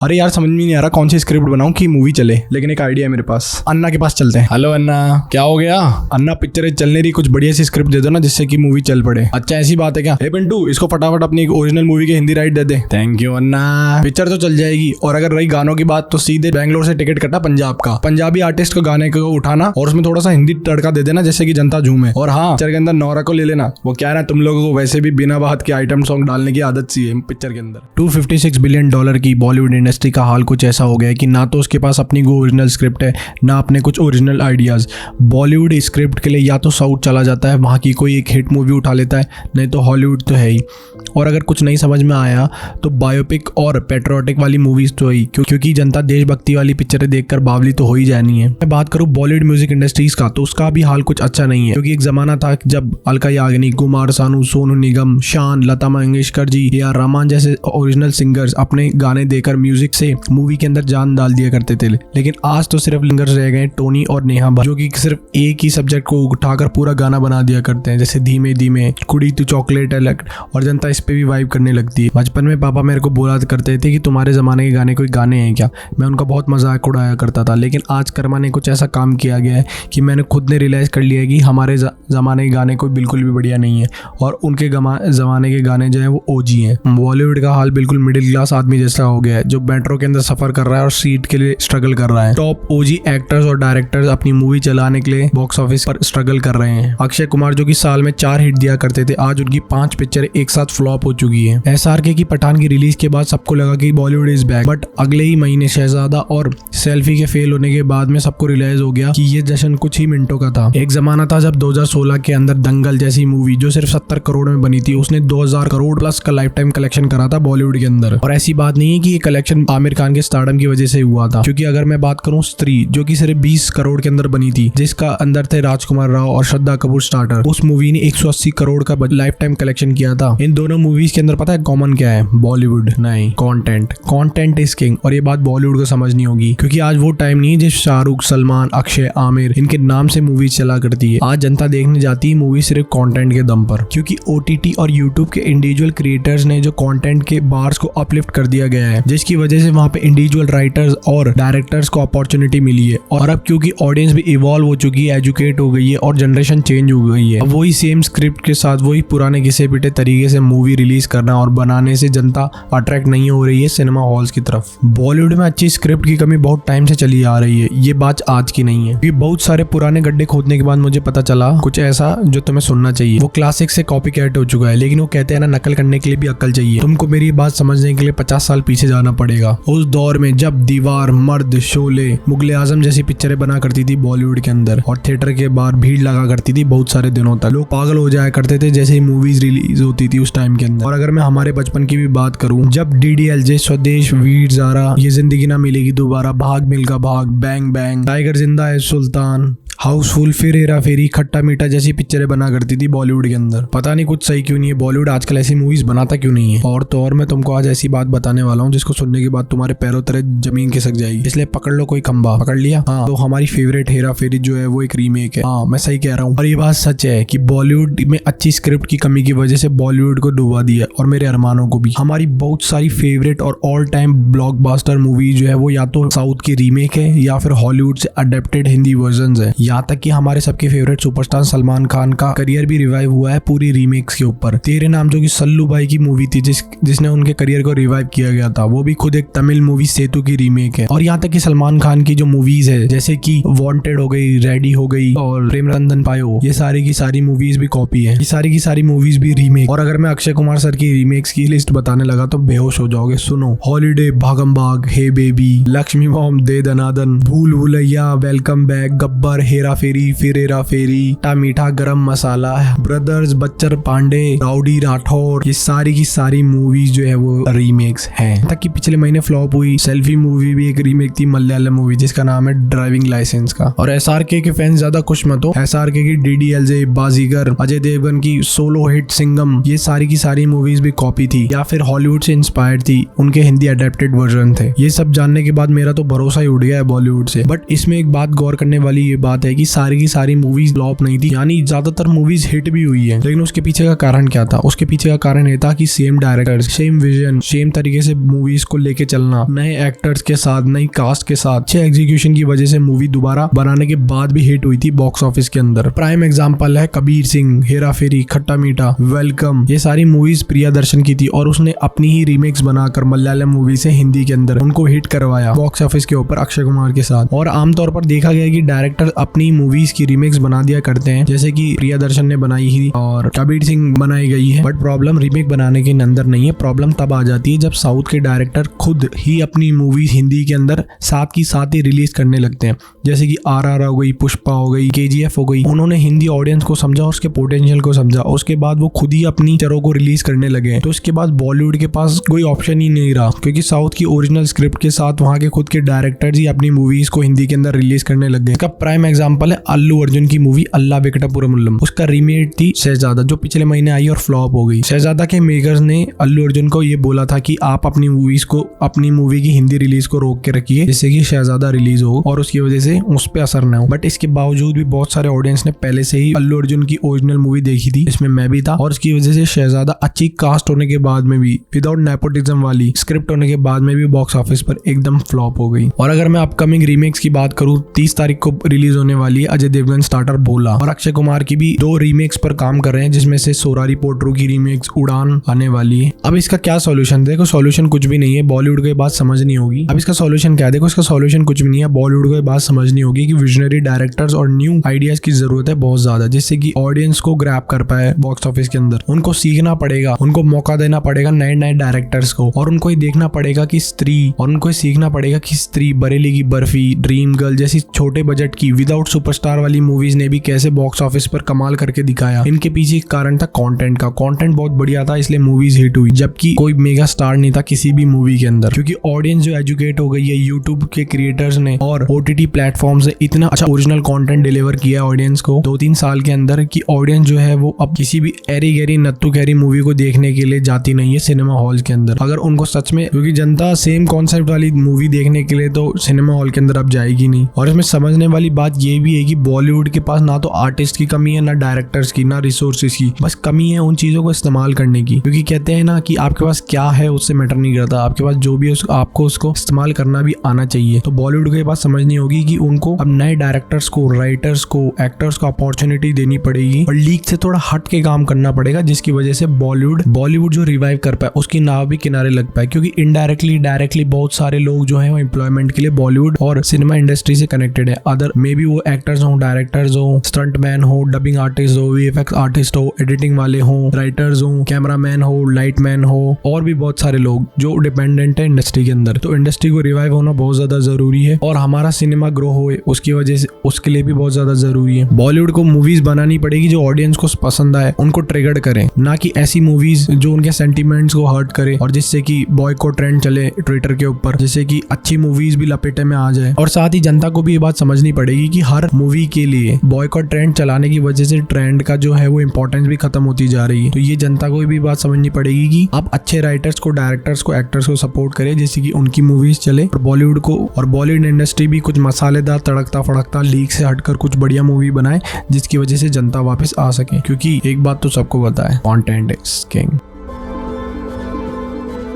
अरे यार समझ में नहीं आ रहा कौन सी स्क्रिप्ट बनाऊं कि मूवी चले, लेकिन एक आइडिया है मेरे पास। अन्ना के पास चलते हैं। हेलो अन्ना, क्या हो गया? अन्ना पिक्चर चल नहीं रही, कुछ बढ़िया सी स्क्रिप्ट दे दो ना जिससे कि मूवी चल पड़े। अच्छा ऐसी बात है क्या? हे पिंटू, इसको फटाफट अपनी एक ओरिजिनल मूवी के Hindi right they they. Thank you Anna. Picture तो चल जाएगी, और अगर रही गानों की बात तो सीधे बैंगलोर से टिकट कटा पंजाब का। पंजाबी आर्टिस्ट को गाने को उठाना और उसमें थोड़ा सा हिंदी तड़का दे देना जिससे कि जनता झूमे। और हाँ, पिक्चर के अंदर नौरा को ले लेना। वो क्या है ना, तुम लोगों को वैसे भी बिना बात के आइटम सॉन्ग डालने की आदत सी है पिक्चर के अंदर। $256 बिलियन की बॉलीवुड इंडस्ट्री का हाल कुछ ऐसा हो गया है कि ना तो उसके पास अपनी कोई ओरिजिनल स्क्रिप्ट है, ना अपने कुछ ओरिजिनल आइडियाज। बॉलीवुड स्क्रिप्ट के लिए या तो साउथ चला जाता है, वहाँ की कोई एक हिट मूवी उठा लेता है, नहीं तो हॉलीवुड तो है ही। और अगर कुछ नहीं समझ में आया तो बायोपिक और पेट्रियोटिक वाली मूवीज तो ही, क्योंकि जनता देशभक्ति वाली पिक्चरें देखकर बावली तो हो ही जानी है। मैं बात करूँ बॉलीवुड म्यूजिक इंडस्ट्रीज का, तो उसका भी हाल कुछ अच्छा नहीं है, क्योंकि एक जमाना था जब अलका याग्निक, कुमार सानू, सोनू निगम, शान, लता मंगेशकर जी या रहमान जैसे ओरिजिनल सिंगर्स अपने गाने देकर म्यूजिक से मूवी के अंदर जान डाल दिया करते थे। लेकिन आज तो सिर्फ सिंगर्स रह गए टोनी और नेहा, जो कि सिर्फ एक ही सब्जेक्ट को उठाकर पूरा गाना बना दिया करते हैं, जैसे धीमे धीमे, कुड़ी तू चॉकलेट अलग, और जनता इस पे भी वाइब करने लगती है। बचपन में पापा मेरे को बोला करते थे कि तुम्हारे जमाने के गाने कोई गाने हैं क्या? मैं उनका बहुत मजाक उड़ाया करता था। लेकिन आज कर्मा ने कुछ ऐसा काम किया गया है कि मैंने खुद ने रियलाइज कर लिया है कि हमारे जमाने के गाने कोई बिल्कुल भी बढ़िया नहीं है, और उनके जमाने के गाने जो है वो ओजी हैं। बॉलीवुड का हाल बिल्कुल मिडिल क्लास आदमी जैसा हो गया है, जो मेट्रो के अंदर सफर कर रहा है और सीट के लिए स्ट्रगल कर रहा है। टॉप ओजी एक्टर्स और डायरेक्टर्स अपनी मूवी चलाने के लिए बॉक्स ऑफिस पर स्ट्रगल कर रहे हैं। अक्षय कुमार जो कि साल में 4 हिट दिया करते थे, आज उनकी 5 पिक्चर एक साथ फ्लॉप हो चुकी है। SRK की पठान की रिलीज के बाद सबको लगा कि बॉलीवुड इज बैक, बट अगले ही महीने शहजादा और सेल्फी के फेल होने के बाद में सबको रियलाइज हो गया कि ये जश्न कुछ ही मिनटों का था। एक जमाना था जब 2016 के अंदर दंगल जैसी मूवी जो सिर्फ 70 करोड़ में बनी थी, उसने 2000 करोड़ प्लस का लाइफ टाइम कलेक्शन करा था बॉलीवुड के अंदर। और ऐसी बात नहीं है कि ये कलेक्शन आमिर खान के स्टारडम की वजह से हुआ था, क्योंकि अगर मैं बात करूं स्त्री, जो कि सिर्फ 20 करोड़ के अंदर बनी थी, जिसका अंदर थे राजकुमार राव और श्रद्धा कपूर स्टार्टर, उस मूवी ने 180 करोड़ का लाइफ टाइम कलेक्शन किया था। इन दोनों मूवीज के अंदर पता है कॉमन क्या है? बॉलीवुड नहीं, कंटेंट इज किंग। और ये बात बॉलीवुड को समझनी होगी, क्योंकि आज वो टाइम नहीं है जिस शाहरुख, सलमान, अक्षय, आमिर इनके नाम से मूवीज चला करती है। आज जनता देखने जाती है मूवी सिर्फ कंटेंट के दम पर, क्योंकि OTT और यूट्यूब के इंडिविजुअल क्रिएटर्स ने जो कंटेंट के बार्स को अपलिफ्ट कर दिया गया है, जिसकी वजह से वहाँ पे इंडिविजुअल राइटर्स और डायरेक्टर्स को अपॉर्चुनिटी मिली है। और अब क्योंकि ऑडियंस भी इवॉल्व हो चुकी है, एजुकेट हो गई है, और जनरेशन चेंज हो गई है, अब वही सेम स्क्रिप्ट के साथ वही पुराने घिसे पिटे तरीके से मूवी रिलीज करना और बनाने से जनता अट्रैक्ट नहीं हो रही है सिनेमा हॉल्स की तरफ। बॉलीवुड में अच्छी स्क्रिप्ट की कमी बहुत टाइम से चली आ रही है, ये बात आज की नहीं है। ये बहुत सारे पुराने गड्ढे खोदने के बाद मुझे पता चला कुछ ऐसा जो तुम्हें सुनना चाहिए। वो क्लासिक से कॉपी कैट हो चुका है, लेकिन वो कहते हैं ना, नकल करने के लिए भी अक्ल चाहिए। तुमको मेरी बात समझने के लिए 50 साल पीछे जाना पड़ेगा। उस दौर में जब दीवार, मर्द, शोले, मुगले आजम जैसी पिक्चरें बना करती थी बॉलीवुड के अंदर, और थिएटर के बाहर भीड़ लगा करती थी बहुत सारे दिनों तक, लोग पागल हो जाया करते थे जैसे ही मूवीज रिलीज होती थी उस टाइम के अंदर। और अगर मैं हमारे बचपन की भी बात करूं, जब DDLJ, स्वदेश, वीर ज़ारा, ये जिंदगी ना मिलेगी दोबारा, भाग मिल्खा भाग, बैंग बैंग, टाइगर जिंदा है सुल्तान, हाउसफुल, फिर हेरा फेरी, खट्टा मीठा जैसी पिक्चरें बना करती थी बॉलीवुड के अंदर। पता नहीं कुछ सही क्यों नहीं है, बॉलीवुड आजकल ऐसी मूवीज बनाता क्यों नहीं है। और तो और मैं तुमको आज ऐसी बात बताने वाला हूँ जिसको सुनने के बाद तुम्हारे पैरों तले जमीन खिसक जाएगी, इसलिए पकड़ लो कोई खंबा। पकड़ लिया? हाँ, तो हमारी फेवरेट हेरा फेरी जो है वो एक रीमेक है। हाँ, मैं सही कह रहा हूँ। और ये बात सच है कि बॉलीवुड में अच्छी स्क्रिप्ट की कमी की वजह से बॉलीवुड को डुबा दिया, और मेरे अरमानों को भी। हमारी बहुत सारी फेवरेट और ऑल टाइम ब्लॉकबस्टर मूवी जो है वो या तो साउथ की रीमेक है या फिर हॉलीवुड से अडेप्टेड हिंदी वर्जन है। यहाँ तक कि हमारे सबके फेवरेट सुपरस्टार सलमान खान का करियर भी रिवाइव हुआ है पूरी रीमेक्स के ऊपर। तेरे नाम जो कि सल्लू भाई की मूवी थी, जिसने उनके करियर को रिवाइव किया गया था, वो भी खुद एक तमिल मूवी सेतु की रीमेक है। और यहाँ तक कि सलमान खान की जो मूवीज है, जैसे कि वांटेड हो गई, रेडी हो गई और प्रेम रंजन पायो, ये सारी की सारी मूवीज भी कॉपी है, ये सारी की सारी मूवीज भी रीमेक। और अगर मैं अक्षय कुमार सर की रीमेक्स की लिस्ट बताने लगा तो बेहोश हो जाओगे। सुनो, हॉलीडे, भागम भाग, हे बेबी, लक्ष्मी बॉम्ब, दे दनादन, भूल भुलैया, वेलकम बैक, गब्बर, हेरा फेरी, फिर हेरा फेरी, टा मीठा गरम मसाला, ब्रदर्स, बच्चर पांडे, राउडी राठौर, ये सारी की सारी मूवीज जो है वो रीमेक्स हैं। तक कि पिछले महीने फ्लॉप हुई सेल्फी मूवी भी एक रीमेक थी मलयालम मूवी, जिसका नाम है ड्राइविंग लाइसेंस का। और SRK के फैंस ज्यादा खुश मत हो, SRK की DDLJ, बाजीगर, अजय देवगन की सोलो हिट सिंगम, ये सारी की सारी मूवीज भी कॉपी थी या फिर हॉलीवुड से इंस्पायर्ड थी, उनके हिंदी अडेप्टेड वर्जन थे। ये सब जानने के बाद मेरा तो भरोसा ही उड़ गया है बॉलीवुड से। बट इसमें एक बात गौर करने वाली ये बात है है कि सारी की सारी मूवीज फ्लॉप नहीं थी, यानी ज्यादातर मूवीज हिट भी हुई है। लेकिन उसके पीछे का कारण क्या था? उसके पीछे का कारण ये था कि same directors, same vision, same तरीके से मूवीज को लेके चलना, नए एक्टर्स के साथ, नई कास्ट के साथ, अच्छे एग्जीक्यूशन की वजह से मूवी दोबारा बनाने के बाद भी हिट हुई थी बॉक्स ऑफिस के अंदर। प्राइम एग्जांपल है कबीर सिंह, हेरा फेरी, खट्टा मीठा, वेलकम। ये सारी मूवीज प्रियदर्शन की थी और उसने अपनी ही रीमेक्स बनाकर मलयालम मूवी से हिंदी के अंदर उनको हिट करवाया बॉक्स ऑफिस के ऊपर अक्षय कुमार के साथ। और आमतौर पर देखा गया कि डायरेक्टर अपनी मूवीज की रीमेक्स बना दिया करते हैं, जैसे कि प्रियदर्शन ने बनाई ही और कबीर सिंह बनाई गई है। बट प्रॉब्लम रीमेक बनाने के अंदर नहीं है, प्रॉब्लम तब आ जाती है जब साउथ के डायरेक्टर खुद ही अपनी मूवीज हिंदी के अंदर साथ की साथ ही रिलीज करने लगते हैं, जैसे कि RR हो गई, पुष्पा हो गई, KGF हो गई। उन्होंने हिंदी ऑडियंस को समझा, उसके पोटेंशियल को समझा, उसके बाद वो खुद ही अपनी चरों को रिलीज करने लगे। तो उसके बाद बॉलीवुड के पास कोई ऑप्शन ही नहीं रहा, क्योंकि साउथ की ओरिजिनल स्क्रिप्ट के साथ वहां के खुद के डायरेक्टर्स ही अपनी मूवीज को हिंदी के अंदर रिलीज करने लगे। इसका प्राइम एग्जांपल है अल्लू अर्जुन की मूवी अल्ला वेंकटपुरमुल्लम। उसका रीमेक थी शहजादा, जो पिछले महीने आई और फ्लॉप हो गई। शहजादा के मेकर्स ने अल्लू अर्जुन को ये बोला था कि आप अपनी मूवीज को, अपनी मूवी की हिंदी रिलीज को रोक के रखिए, जिससे कि शहजादा रिलीज हो और उसकी वजह से उस पर असर न हो। बट इसके बावजूद भी बहुत सारे ऑडियंस ने पहले से ही अल्लू अर्जुन की ओरिजिनल मूवी देखी थी, इसमें मैं भी था, और उसकी वजह से शहजादा अच्छी कास्ट होने के बाद में भी, विदाउट नेपोटिज्म वाली स्क्रिप्ट होने के बाद में भी बॉक्स ऑफिस पर एकदम फ्लॉप हो गई। और अगर मैं अपकमिंग रीमेक्स की बात करूं, 30 तारीख को रिलीज होने वाली है अजय देवगन स्टार्टर बोला, और अक्षय कुमार की भी 2 रीमेक्स पर काम कर रहे हैं, जिसमें से सोरारी पोट्रू की रीमेक्स उड़ान आने वाली है। अब इसका क्या सॉल्यूशन? देखो सॉल्यूशन कुछ भी नहीं है, बॉलीवुड को ये बात समझनी होगी। अब इसका सॉल्यूशन क्या है? देखो इसका सॉल्यूशन कुछ भी नहीं है, बॉलीवुड को ये बात समझनी होगी कि विजनरी डायरेक्टर्स और न्यू आइडियाज की जरूरत है बहुत ज्यादा, जिससे कि ऑडियंस को ग्रैब कर पाए बॉक्स ऑफिस के अंदर। उनको सीखना पड़ेगा, उनको मौका देना पड़ेगा नए नए डायरेक्टर्स को, और उनको ये देखना पड़ेगा कि स्त्री, और उनको ये सीखना पड़ेगा कि स्त्री, बरेली की बर्फी, ड्रीम गर्ल जैसी छोटे बजट की विदाउट सुपरस्टार वाली मूवीज ने भी कैसे बॉक्स ऑफिस पर कमाल करके दिखाया। इनके पीछे एक कारण था कंटेंट का। कंटेंट बहुत बढ़िया था, इसलिए मूवीज हिट हुई, जबकि कोई मेगा स्टार नहीं था किसी भी मूवी के अंदर। क्योंकि ऑडियंस जो एजुकेट हो गई है, यूट्यूब के क्रिएटर्स ने और OTT प्लेटफॉर्म से इतना अच्छा ओरिजिनल कंटेंट डिलीवर किया ऑडियंस को 2-3 साल के अंदर, कि ऑडियंस जो है वो अब किसी भी एरी गैरी नत्थु गैरी मूवी को देखने के लिए जाती नहीं है सिनेमा हॉल के अंदर। अगर उनको सच में, क्योंकि जनता सेम कॉन्सेप्ट वाली मूवी देखने के लिए तो सिनेमा हॉल के अंदर अब जाएगी नहीं। और इसमें समझने वाली बात ये भी है कि बॉलीवुड के पास ना तो आर्टिस्ट की कमी है, ना डायरेक्टर्स की, ना रिसोर्सेज की, बस कमी है उन चीजों को इस्तेमाल करने की। क्योंकि कहते हैं ना कि आपके पास क्या है उससे मैटर नहीं करता, आपके पास जो भी है आपको उसको इस्तेमाल करना भी आना चाहिए। तो बॉलीवुड को ये बात समझनी होगी कि उनको अब नए डायरेक्टर्स को, राइटर्स को, एक्टर्स को अपॉर्चुनिटी देनी पड़ेगी और लीक से थोड़ा हट के काम करना पड़ेगा, जिसकी वजह से बॉलीवुड जो रिवाइव कर पाए, उसकी नाव भी किनारे लग पाए। क्योंकि इनडायरेक्टली, डायरेक्टली बहुत सारे लोग जो हैं वो एम्प्लॉयमेंट के लिए बॉलीवुड और सिनेमा इंडस्ट्री से कनेक्टेड है। अदर मे बी वो एक्टर्स हो, डायरेक्टर्स हो, स्टंटमैन हो, डबिंग आर्टिस्ट हो, VFX आर्टिस्ट हो, एडिटिंग वाले हो, राइटर्स हो, कैमरामैन हो, लाइटमैन हो, और भी बहुत सारे लोग जो डिपेंडेंट है इंडस्ट्री के अंदर। तो इंडस्ट्री को रिवाइव होना बहुत ज्यादा जरूरी है, और हमारा सिनेमा ग्रो हो उसकी वजह से, उसके लिए भी बहुत ज्यादा जरूरी है। बॉलीवुड को मूवीज बनानी पड़ेगी जो ऑडियंस को पसंद आए, उनको ट्रिगर करें, ना कि ऐसी मूवीज जो उनके सेंटिमेंट्स को हर्ट करे और जिससे कि बॉयकॉट ट्रेंड चले ट्विटर के ऊपर, जिससे कि अच्छी मूवीज भी लपेटे में आ जाए। और साथ ही जनता को भी ये बात समझनी पड़ेगी कि हर मूवी के लिए बॉयकॉट ट्रेंड चलाने की वजह से ट्रेंड का जो है वो इंपॉर्टेंस भी खत्म होती जा रही है। तो ये जनता को भी बात समझनी पड़ेगी कि आप अच्छे राइटर्स को, डायरेक्टर्स को, एक्टर्स को सपोर्ट करें, जिससे कि उनकी मूवीज चले। और बॉलीवुड को और बॉलीवुड इंडस्ट्री भी कुछ मसालेदार, तड़कता फड़कता, लीक से हटकर कुछ बढ़िया मूवी बनाए, जिसकी वजह से जनता वापस आ सके। क्योंकि एक बात तो सबको पता है, कंटेंट इज किंग।